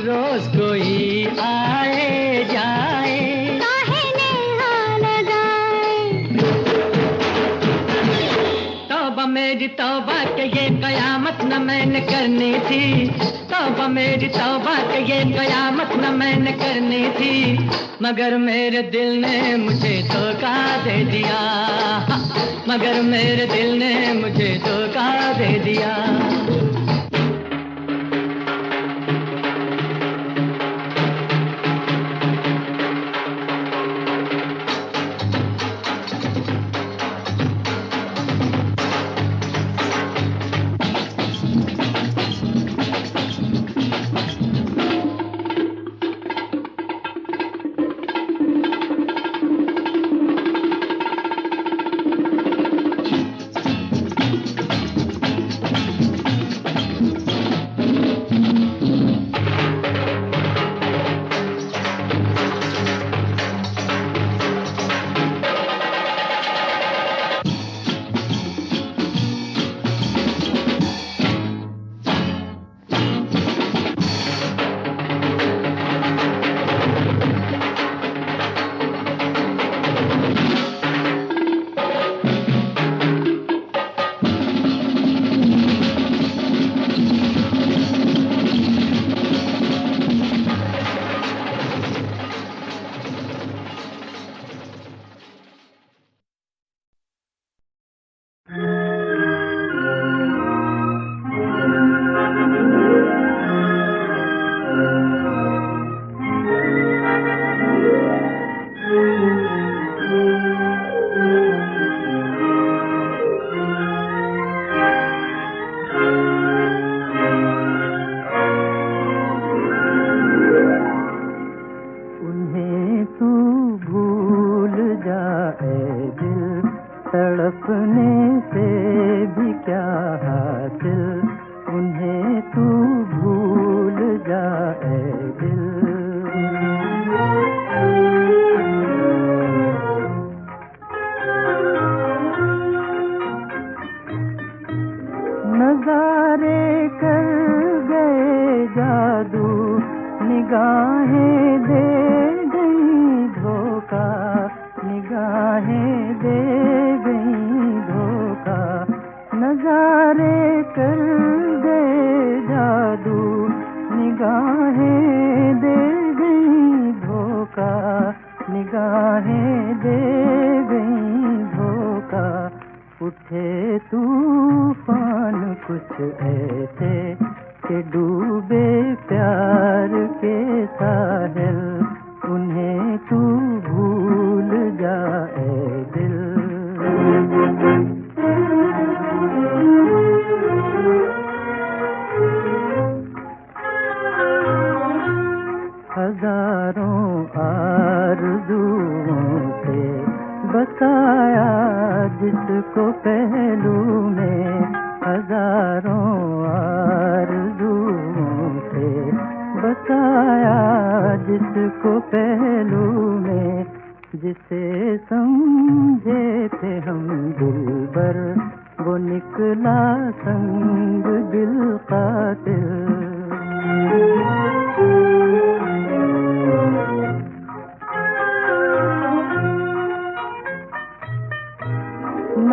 Speaker 20: रोज कोई आए जाए, काहे नेहा लगाए। तौबा मेरी तौबा के ये कयामत न मैंने करनी थी, तौबा मेरी तौबा के ये कयामत न मैंने करनी थी, मगर मेरे दिल ने मुझे धोखा दे दिया, मगर मेरे दिल ने मुझे धोखा दे दिया।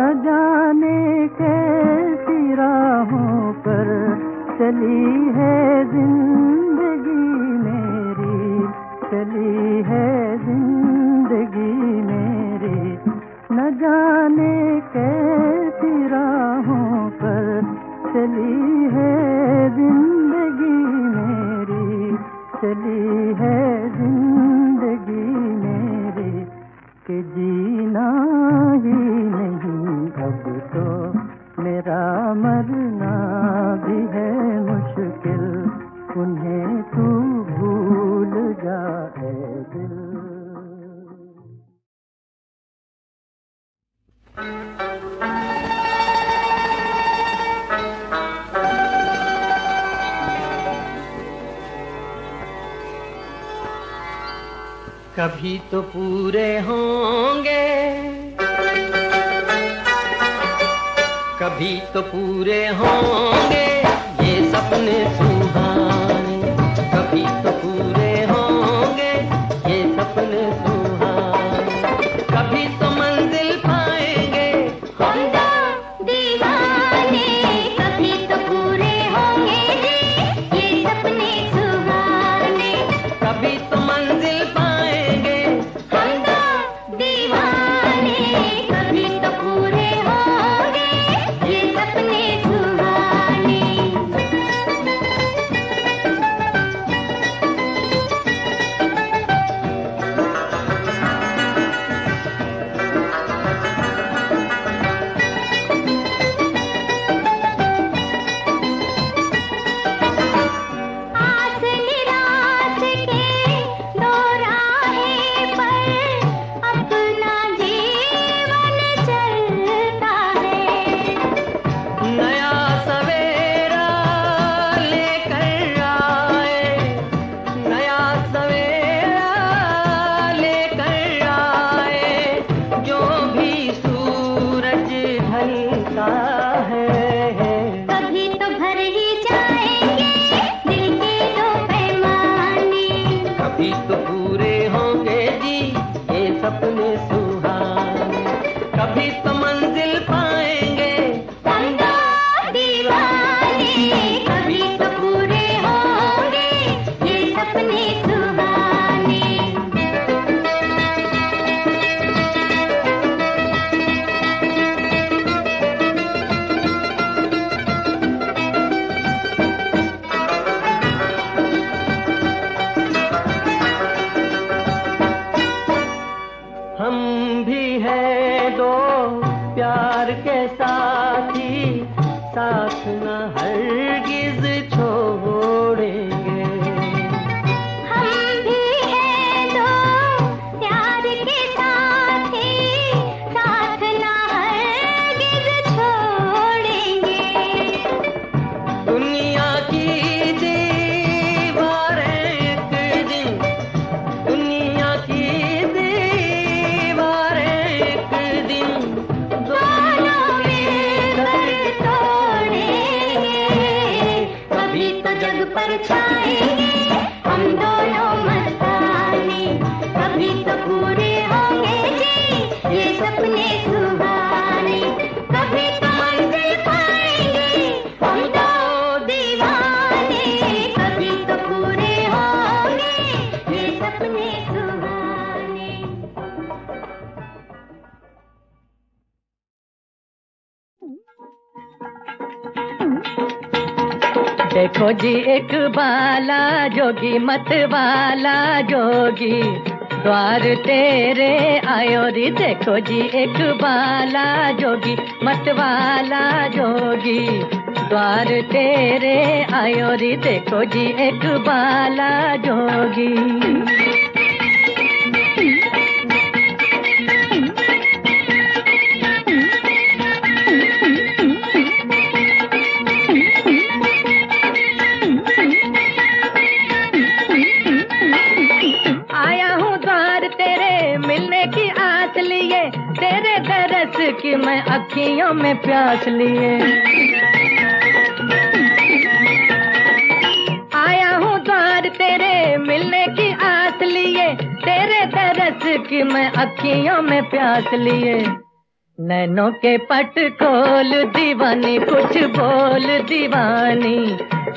Speaker 20: न जाने कैसी राहों पर चली है जिंदगी मेरी, चली है जिंदगी मेरी, न जाने कैसी राहों पर चली है जिंदगी मेरी, चली है जिंदगी मेरी, कि जीना ही नहीं अब तो मेरा मरना भी है मुश्किल, उन्हें तू भूल जाए दिल। कभी तो पूरे होंगे, कभी तो पूरे होंगे ये सपने सुहाने, कभी तो पूरे होंगे ये सपने सुहाने, कभी तो मंजिल पाएंगे हम दो दीवाने, कभी तो पूरे होंगे ये सपने सुहाने, कभी तो मंजिल पाएंगे हम दो दीवाने, कभी तो पूरे होंगे ये सपने सुहाने। आस निराश के दो राहें पर अपना जीवन चलता है, नया सवेरा लेकर आए, नया सवेरा लेकर आए, जो भी सूरज ढलता है, कभी तो भर ही जाएंगे दिल के दो पैमाने, कभी तो पूरे होंगे जी ये सपने सुहाने, कभी तो मंजिल पाएंगे हम दो दीवाने, कभी तो पूरे होंगे ये सपने सुहाने। हम भी हैं दो प्यार के साथी, साथ न हरगिज छोड़ेंगे, हम भी हैं दो प्यार के साथी, साथ न हरगिज छोड़ेंगे, दुनिया की दीवारें एक दिन, दुनिया की दीवारें एक दिन दोनों मिलकर तोड़ेंगे, कभी तो जग पर छाएंगे हम दोनों मस्ताने, कभी तो पूरे होंगे जी ये सपने सुहाने, कभी तो मंजिल पाएंगे हम दो दीवाने, कभी तो पूरे होंगे ये सपने सुहाने। देखो जी एक बाला जोगी मत वाला जोगी, द्वार तेरे आयो रे, देखो जी एक बाला जोगी मत वाला जोगी, द्वार तेरे आयो रे, देखो जी एक बाला जोगी। आया हूँ द्वार तेरे मिलने की आस लिए, तेरे दरस की मैं अखियों में प्यास लिए, आया हूँ द्वार तेरे मिलने की आस लिए, तेरे दरस की मैं अखियों में प्यास लिए, नैनों के पट खोल दीवानी, कुछ बोल दीवानी,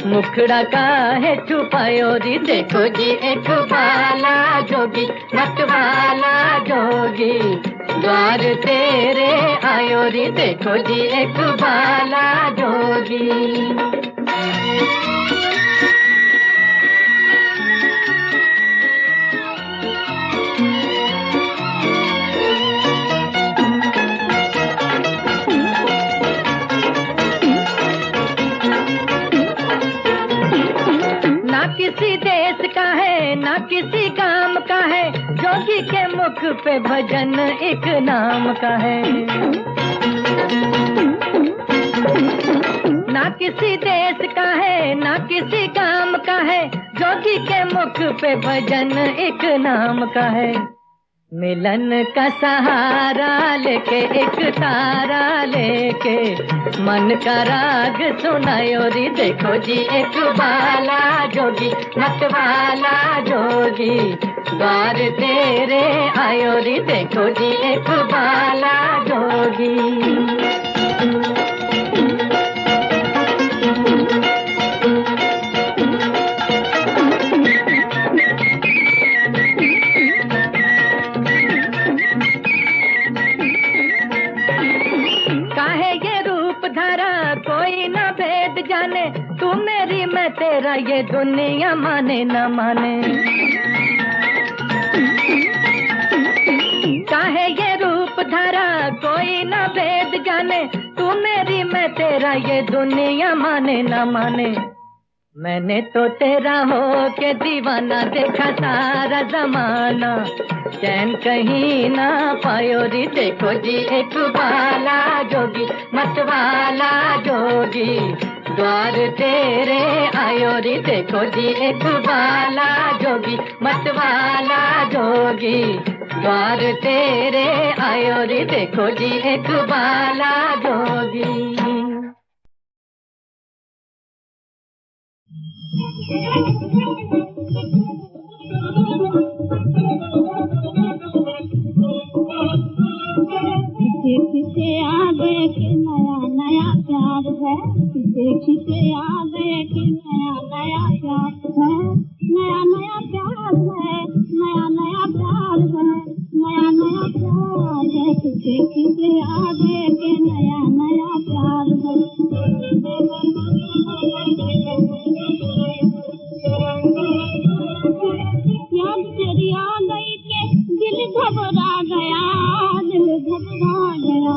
Speaker 20: मुखड़ा का है छुपायो री। देखो जी एक बाला जोगी, मत वाला जोगी, द्वार तेरे आयो री। देखो जी एक बाला जोगी। ना किसी देश का है ना किसी काम का है, जोगी के मुख पे भजन एक नाम का है। ना किसी देश का है ना किसी काम का है, जोगी के मुख पे भजन एक नाम का है। मिलन का सहारा लेके एक तारा लेके, मन का राग सुनायो री। देखो जी एक बाला जोगी, मत वाला जोगी, द्वार तेरे आयो री। देखो जी एक बाला जोगी। कोई न भेद जाने, तू मेरी मैं तेरा, ये दुनिया माने न माने। काहे ये रूप धारा कोई न भेद जाने, तू मेरी मैं तेरा, ये दुनिया माने न माने। मैंने तो तेरा हो के दीवाना देखा सारा जमाना, चैन कहीं ना पायो री। देखो जी एक बाला जोगी, मत वाला जोगी, द्वार तेरे आयो री। देखो जी एक बाला जोगी, मत वाला जोगी, द्वार तेरे आयो री। देखो जी एक बाला जोगी।
Speaker 6: खिसे आ गए कि नया नया प्यार है, खिसे आ गए कि नया नया प्यार है, नया नया प्यार है, नया नया प्यार है, नया नया प्यार है। खिसे आ गए कि नया नया प्यार है। याद तेरी आ गई के दिल घबरा गया, दिल घबरा गया।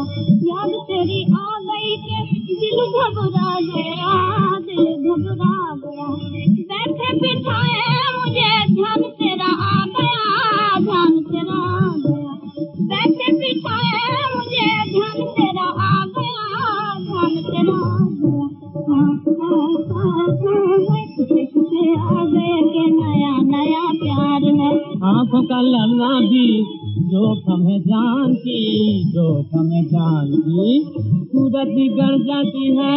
Speaker 6: याद तेरी आ गई के दिल घबरा गया, दिल घबरा गया। बैठे बिठाए मुझे ध्यान तेरा आ गया, ध्यान तेरा आ गया। बैठे बिठाए मुझे ध्यान तेरा आ गया, ध्यान तेरा आ गया। किसे आ गए के नया नया प्यार है।
Speaker 19: आंखों का ललना भी जोखम है जान की, जोखम है जान की, सूरत बिगड़ जाती है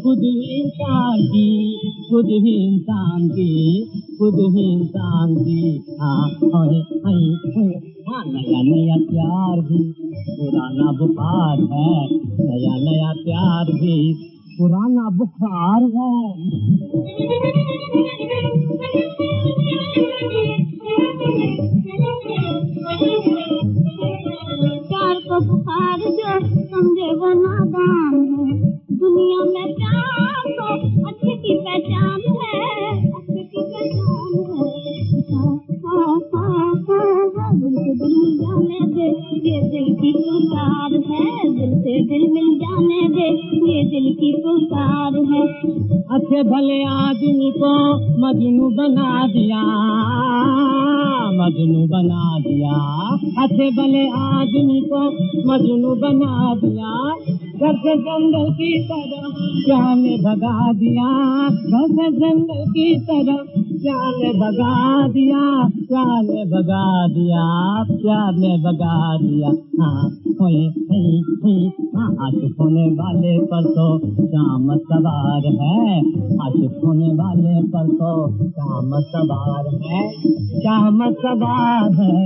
Speaker 19: खुद ही इंसान की, खुद ही इंसान की, खुद ही इंसान की। नया नया प्यार भी पुराना बुखार है, नया नया प्यार भी पुराना बुखार है।
Speaker 6: प्यार को बुखार जो समझे वो नादान है, दुनिया में प्यार को अच्छे की पहचान है, अच्छे की पहचान है। दिल से दिल मिल जाने दे, ये दिल की पुकार है, दिल से दिल मिल जाने दे, ये दिल की पुकार है।
Speaker 19: अच्छे भले आदमी को मजनू बना दिया, मजनू बना दिया, अच्छे भले आदमी को मजनू बना दिया। घर से जंगल की तरह जाने भगा दिया, घर से जंगल की तरह प्यार ने भगा दिया, प्यार ने भगा दिया, प्यार ने भगा दिया। हाँ आशिक होने वाले पर तो शाम सवार है, आशिक होने वाले पर तो शाम सवार है, शाम सवार है,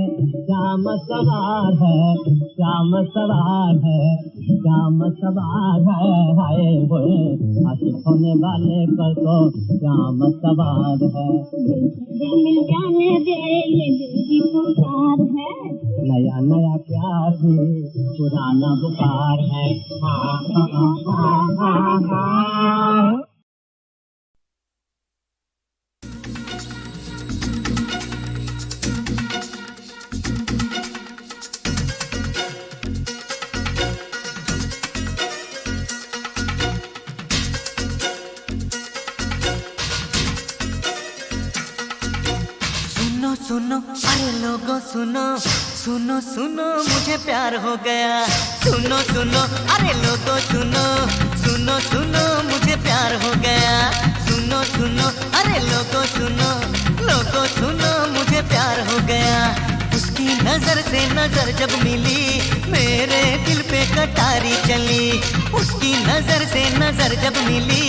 Speaker 19: शाम सवार है, शाम सवार है, शाम सवार है। हाय होए आशिक होने वाले पर तो शाम सवार है। दिल मिल जाने दे ये दिल की पुकार है, नया नया प्यार भी पुराना बुखार है।
Speaker 8: सुनो सुनो अरे लोगों सुनो, सुनो सुनो मुझे प्यार हो गया। सुनो सुनो अरे लोगों सुनो, सुनो सुनो मुझे प्यार हो गया। सुनो सुनो अरे लोगों सुनो, लोगों सुनो मुझे प्यार हो गया। उसकी नजर से नजर जब मिली मेरे दिल पे कटारी चली। उसकी नजर से नजर जब मिली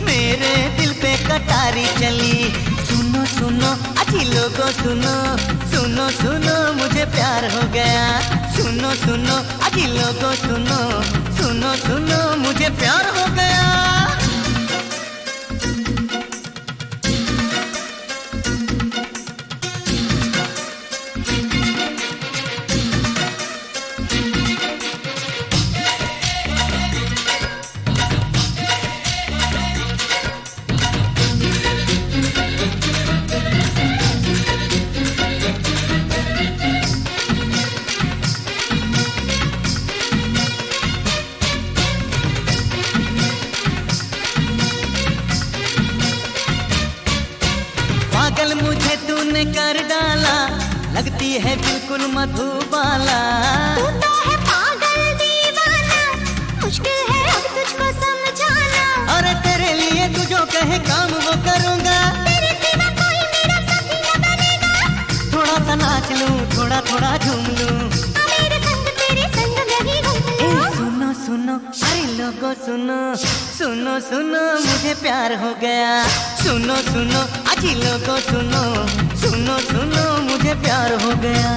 Speaker 8: मेरे दिल पे कटारी चली। सुनो सुनो अजी लोगों सुनो, सुनो सुनो मुझे प्यार हो गया। सुनो सुनो अजी लोगों सुनो, सुनो सुनो मुझे प्यार हो गया। पागल मुझे तूने कर डाला, लगती है बिल्कुल मधुबाला।
Speaker 6: तू तो है पागल दीवाना, मुश्किल है अब तुझको समझाना।
Speaker 8: अरे तेरे लिए तू जो कहे काम वो करूँगा,
Speaker 6: तेरे सिवा कोई मेरा साथी न बनेगा।
Speaker 8: थोड़ा सा नाच लूं, थोड़ा थोड़ा झूम लूं,
Speaker 6: मेरे संग तेरे संग मैं भी घूम लूं।
Speaker 8: सुनो सुनो अरे लोगों सुनो, सुनो सुनो मुझे प्यार हो गया। सुनो सुनो अजी लोगों सुनो, सुनो सुनो मुझे प्यार हो गया।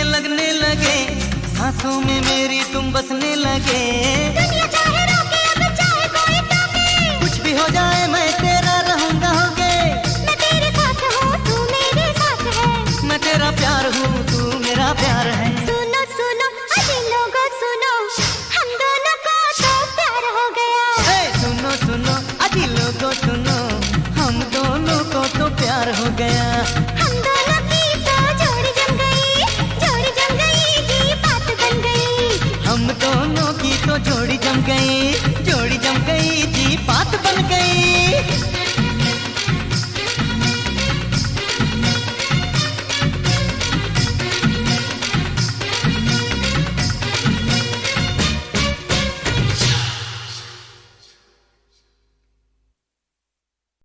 Speaker 8: लगने लगे सांसों में मेरी तुम बसने लगे।
Speaker 6: दुनिया चाहे रोके अब चाहे कोई टोके,
Speaker 8: कुछ भी हो जाए मैं तेरा रहूंगा होगे।
Speaker 6: मैं तेरे साथ हूँ तू मेरे साथ है,
Speaker 8: मैं तेरा प्यार हूँ तू मेरा प्यार है।
Speaker 6: सुनो सुनो अजी लोगों सुनो, हम दोनों को तो प्यार हो गया।
Speaker 8: सुनो सुनो अजी लोगों सुनो, हम दोनों को तो प्यार हो गया।
Speaker 6: हम दोनों की तो जोड़ी जम गई, जोड़ी जम गई जी बात बन गई।
Speaker 8: हम दोनों की तो जोड़ी जम गई, जोड़ी जम गई जी बात बन गई।